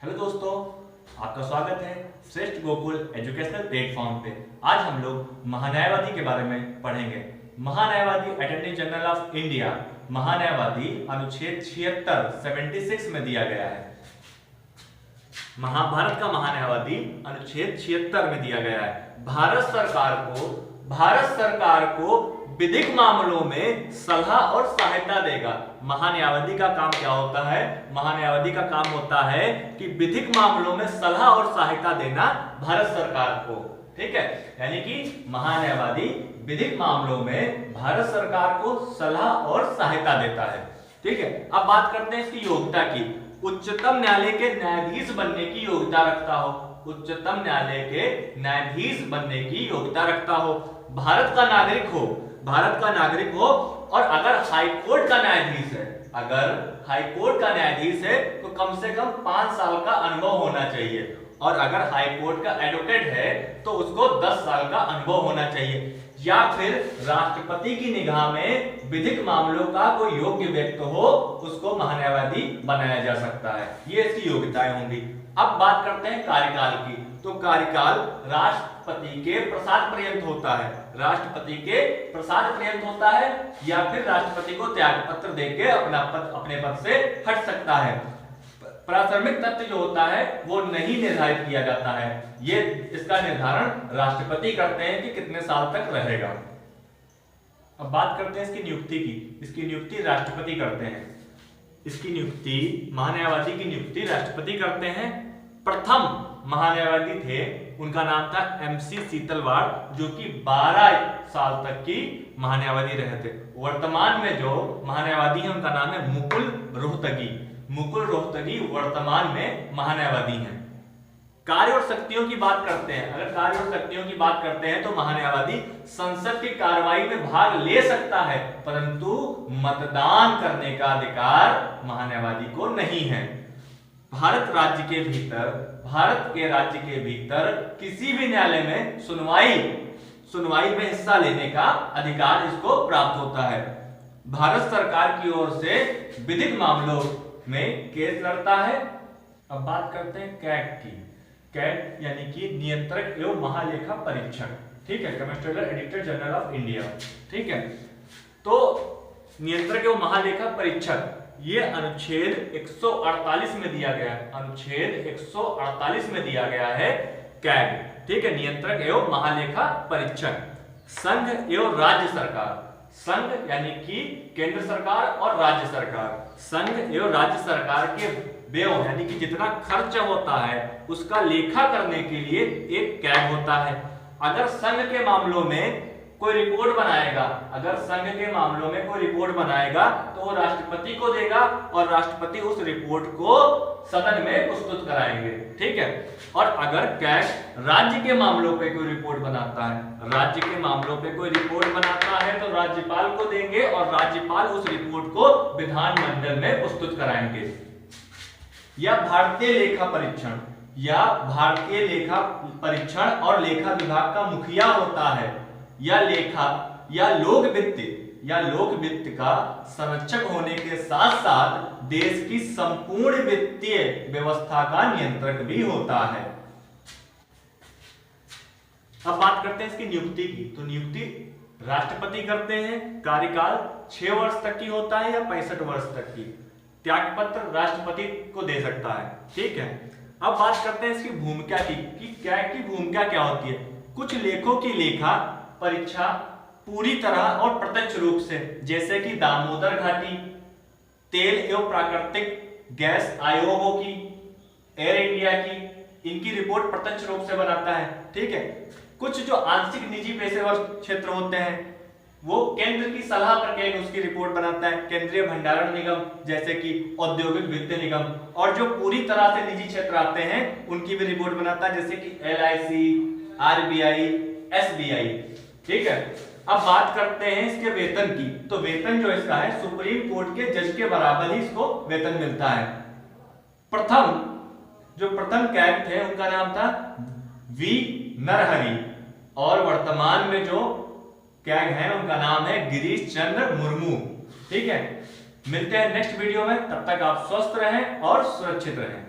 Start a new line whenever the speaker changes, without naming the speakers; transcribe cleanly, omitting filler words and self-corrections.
Hello दोस्तों, आपका स्वागत है श्रेष्ठ गोकुल एजुकेशनल प्लेटफॉर्म पे। आज हम लोग महान्यायवादी के बारे में पढ़ेंगे। महान्यायवादी अटॉर्नी जनरल ऑफ इंडिया, महान्यायवादी अनुच्छेद 76 में दिया गया है। महाभारत का महान्यायवादी अनुच्छेद 76 में दिया गया है। भारत सरकार को विधिक मामलों में सलाह और सहायता देगा। महान्यायवादी का काम क्या होता है? महान्यायवादी का काम होता है कि विधिक मामलों में सलाह और सहायता देना भारत सरकार को। ठीक है, यानी कि महान्यायवादी विधिक मामलों में भारत सरकार को सलाह और सहायता देता है। ठीक है, अब बात करते हैं इसकी योग्यता की। उच्चतम न्यायालय के न्यायाधीश बनने की योग्यता रखता हो। उच्चतम न्यायालय के न्यायाधीश बनने की योग्यता रखता हो। भारत का नागरिक हो और अगर हाईकोर्ट का न्यायाधीश है तो कम से कम 5 साल का अनुभव होना चाहिए, और अगर हाईकोर्ट का एडवोकेट है तो उसको 10 साल का अनुभव होना चाहिए, या फिर राष्ट्रपति की निगाह में विधिक मामलों का कोई योग्य व्यक्ति हो, उसको महान्यायवादी बनाया जा सकता है। ये इसकी योग्यताएं होंगी। अब बात करते हैं कार्यकाल की। तो कार्यकाल राष्ट्रपति के प्रसाद पर्यंत होता है। या फिर राष्ट्रपति को त्याग पत्र देके अपने पद से हट सकता है। प्राथमिक तथ्य जो होता है वो नहीं निर्धारित किया जाता है। ये इसका निर्धारण राष्ट्रपति करते हैं कि कितने साल तक रहेगा। अब बात करते हैं इसकी नियुक्ति की। इसकी नियुक्ति राष्ट्रपति करते हैं। महान्यायवादी की नियुक्ति राष्ट्रपति करते हैं। प्रथम महान्यायवादी थे, उनका नाम था MC सीतलवाड़, जो कि 12 साल तक की महान्यायवादी रहे थे। वर्तमान में जो महान्यायवादी हैं उनका नाम है मुकुल रोहतगी वर्तमान में महान्यायवादी हैं। कार्य और शक्तियों की बात करते हैं। अगर कार्य और शक्तियों की बात करते हैं तो महान्यायवादी संसद की कार्रवाई में भाग ले सकता है, परंतु मतदान करने का अधिकार महान्यायवादी को नहीं है। भारत के राज्य के भीतर किसी भी न्यायालय में सुनवाई में हिस्सा लेने का अधिकार इसको प्राप्त होता है। भारत सरकार की ओर से विधिक मामलों में केस लड़ता है। अब बात करते हैं कैट की। कैट यानी कि नियंत्रक एवं महालेखा परीक्षक। ठीक है, controller editor general of India. ठीक है, तो नियंत्रक एवं महालेखा परीक्षक ये अनुच्छेद 148 में दिया गया है। अनुच्छेद 148 में दिया गया है कैग। ठीक है, नियंत्रक एवं महालेखा परीक्षक। संघ एवं राज्य सरकार। संघ यानी कि केंद्र सरकार और राज्य सरकार। संघ एवं राज्य सरकार के व्यय यानी कि जितना खर्च होता है उसका लेखा करने के लिए एक कैग होता है। अगर संघ के मामलों में कोई रिपोर्ट बनाएगा तो वो राष्ट्रपति को देगा और राष्ट्रपति उस रिपोर्ट को सदन में प्रस्तुत कराएंगे। ठीक है, और अगर कैग राज्य के मामलों पे कोई रिपोर्ट बनाता है तो राज्यपाल को देंगे और राज्यपाल उस रिपोर्ट को विधानमंडल में प्रस्तुत कराएंगे। या भारतीय लेखा परीक्षण और लेखा विभाग का मुखिया होता है। या लोक वित्त का संरक्षक होने के साथ साथ देश की संपूर्ण वित्तीय व्यवस्था का नियंत्रक भी होता है। अब बात करते हैं इसकी नियुक्ति की। तो नियुक्ति राष्ट्रपति करते हैं। कार्यकाल 6 वर्ष तक की होता है या 65 वर्ष तक की। त्यागपत्र राष्ट्रपति को दे सकता है। ठीक है, अब बात करते हैं इसकी भूमिका की कि कैग की भूमिका क्या होती है। कुछ लेखों की लेखा परीक्षा पूरी तरह और प्रत्यक्ष रूप से, जैसे कि दामोदर घाटी, तेल एवं प्राकृतिक गैस आयोगों की, एयर इंडिया की, इनकी रिपोर्ट प्रत्यक्ष रूप से बनाता है। ठीक है, कुछ जो आंशिक निजी पेशेवर क्षेत्र होते हैं वो केंद्र की सलाह करके उसकी रिपोर्ट बनाता है। केंद्रीय भंडारण निगम जैसे कि औद्योगिक वित्त निगम, और जो पूरी तरह से निजी क्षेत्र आते हैं उनकी भी रिपोर्ट बनाता है, जैसे कि LIC, RBI, SBI। ठीक है, अब बात करते हैं इसके वेतन की। तो वेतन जो इसका है सुप्रीम कोर्ट के जज के बराबर ही इसको वेतन मिलता है। प्रथम कैग थे उनका नाम था V नरहरि, और वर्तमान में जो कैग है उनका नाम है गिरीश चंद्र मुर्मू। ठीक है, मिलते हैं नेक्स्ट वीडियो में, तब तक आप स्वस्थ रहें और सुरक्षित रहें।